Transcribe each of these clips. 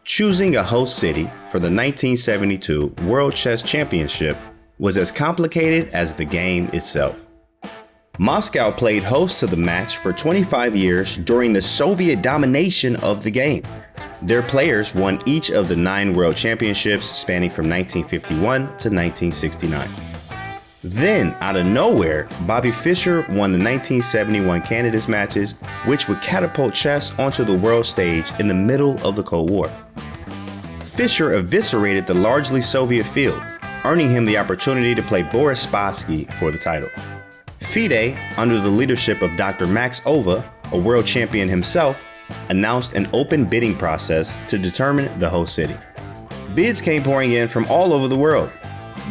Choosing a host city for the 1972 World Chess Championship was as complicated as the game itself. Moscow played host to the match for 25 years during the Soviet domination of the game. Their players won each of the 9 world championships spanning from 1951 to 1969. Then, out of nowhere, Bobby Fischer won the 1971 candidates matches, which would catapult chess onto the world stage in the middle of the Cold War. Fischer eviscerated the largely Soviet field, earning him the opportunity to play Boris Spassky for the title. FIDE, under the leadership of Dr. Max Ova, a world champion himself, announced an open bidding process to determine the host city. Bids came pouring in from all over the world.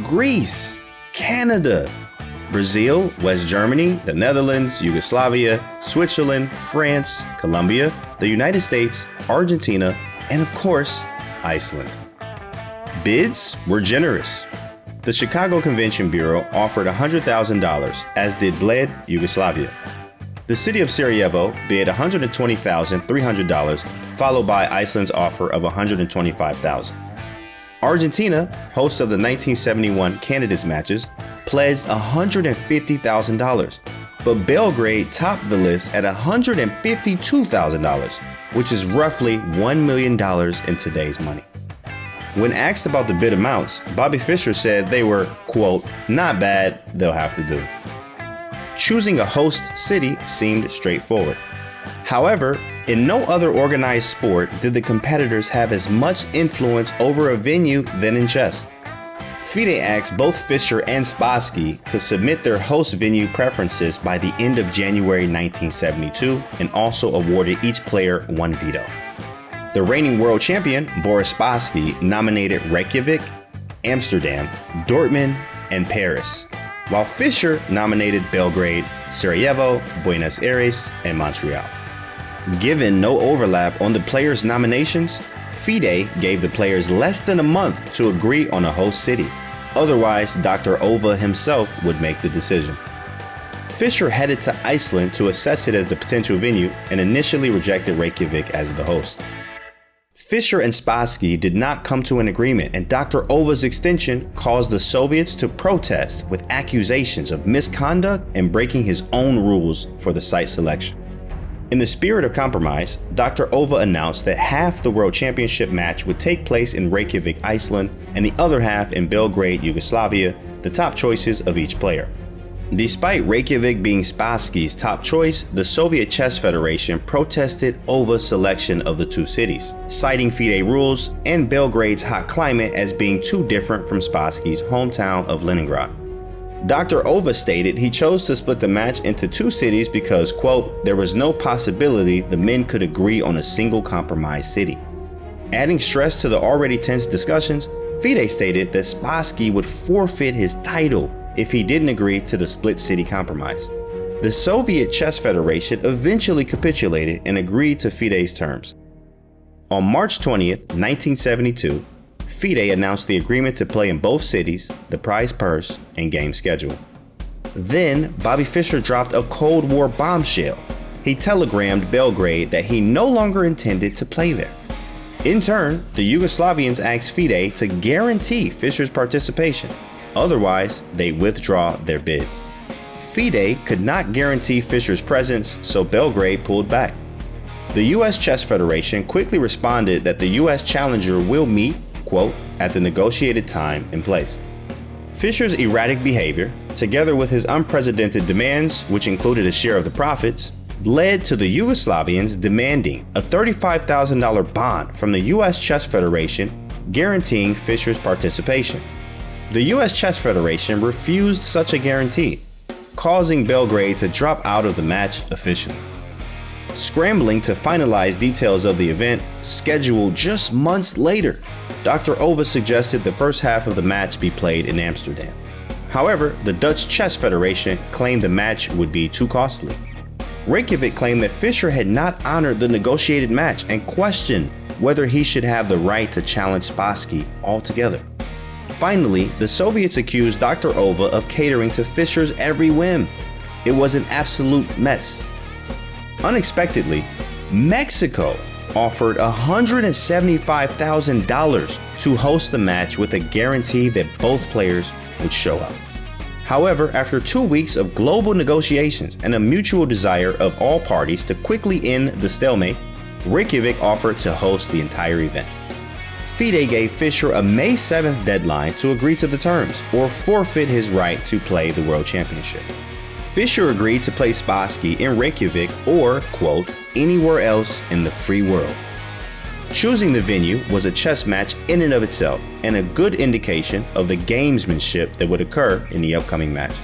Greece, Canada, Brazil, West Germany, the Netherlands, Yugoslavia, Switzerland, France, Colombia, the United States, Argentina, and of course, Iceland. Bids were generous. The Chicago Convention Bureau offered $100,000, as did Bled, Yugoslavia. The city of Sarajevo bid $120,300, followed by Iceland's offer of $125,000. Argentina, host of the 1971 candidates matches, pledged $150,000, but Belgrade topped the list at $152,000, which is roughly $1 million in today's money. When asked about the bid amounts, Bobby Fischer said they were, quote, "not bad, they'll have to do." Choosing a host city seemed straightforward. However, in no other organized sport did the competitors have as much influence over a venue than in chess. FIDE asked both Fischer and Spassky to submit their host venue preferences by the end of January 1972 and also awarded each player one veto. The reigning world champion, Boris Spassky, nominated Reykjavik, Amsterdam, Dortmund, and Paris, while Fischer nominated Belgrade, Sarajevo, Buenos Aires, and Montreal. Given no overlap on the players' nominations, FIDE gave the players less than a month to agree on a host city. Otherwise, Dr. Ova himself would make the decision. Fischer headed to Iceland to assess it as the potential venue and initially rejected Reykjavik as the host. Fischer and Spassky did not come to an agreement, and Dr. Ova's extension caused the Soviets to protest with accusations of misconduct and breaking his own rules for the site selection. In the spirit of compromise, Dr. Ova announced that half the World Championship match would take place in Reykjavik, Iceland, and the other half in Belgrade, Yugoslavia, the top choices of each player. Despite Reykjavik being Spassky's top choice, the Soviet Chess Federation protested Ova's selection of the two cities, citing FIDE rules and Belgrade's hot climate as being too different from Spassky's hometown of Leningrad. Dr. Ova stated he chose to split the match into two cities because, quote, "there was no possibility the men could agree on a single compromise city." Adding stress to the already tense discussions, FIDE stated that Spassky would forfeit his title if he didn't agree to the split city compromise. The Soviet Chess Federation eventually capitulated and agreed to FIDE's terms. On March 20th, 1972, FIDE announced the agreement to play in both cities, the prize purse, and game schedule. Then, Bobby Fischer dropped a Cold War bombshell. He telegrammed Belgrade that he no longer intended to play there. In turn, the Yugoslavians asked FIDE to guarantee Fischer's participation. Otherwise, they withdraw their bid. FIDE could not guarantee Fischer's presence, so Belgrade pulled back. The U.S. Chess Federation quickly responded that the U.S. challenger will meet, quote, "at the negotiated time and place." Fischer's erratic behavior, together with his unprecedented demands, which included a share of the profits, led to the Yugoslavians demanding a $35,000 bond from the U.S. Chess Federation, guaranteeing Fischer's participation. The U.S. Chess Federation refused such a guarantee, causing Belgrade to drop out of the match officially. Scrambling to finalize details of the event, scheduled just months later, Dr. Ova suggested the first half of the match be played in Amsterdam. However, the Dutch Chess Federation claimed the match would be too costly. Reykjavik claimed that Fischer had not honored the negotiated match and questioned whether he should have the right to challenge Spassky altogether. Finally, the Soviets accused Dr. Ova of catering to Fischer's every whim. It was an absolute mess. Unexpectedly, Mexico, offered $175,000 to host the match with a guarantee that both players would show up. However, after 2 weeks of global negotiations and a mutual desire of all parties to quickly end the stalemate, Reykjavik offered to host the entire event. FIDE gave Fischer a May 7th deadline to agree to the terms or forfeit his right to play the World Championship. Fischer agreed to play Spassky in Reykjavik or, quote, anywhere else in the free world. Choosing the venue was a chess match in and of itself and a good indication of the gamesmanship that would occur in the upcoming match.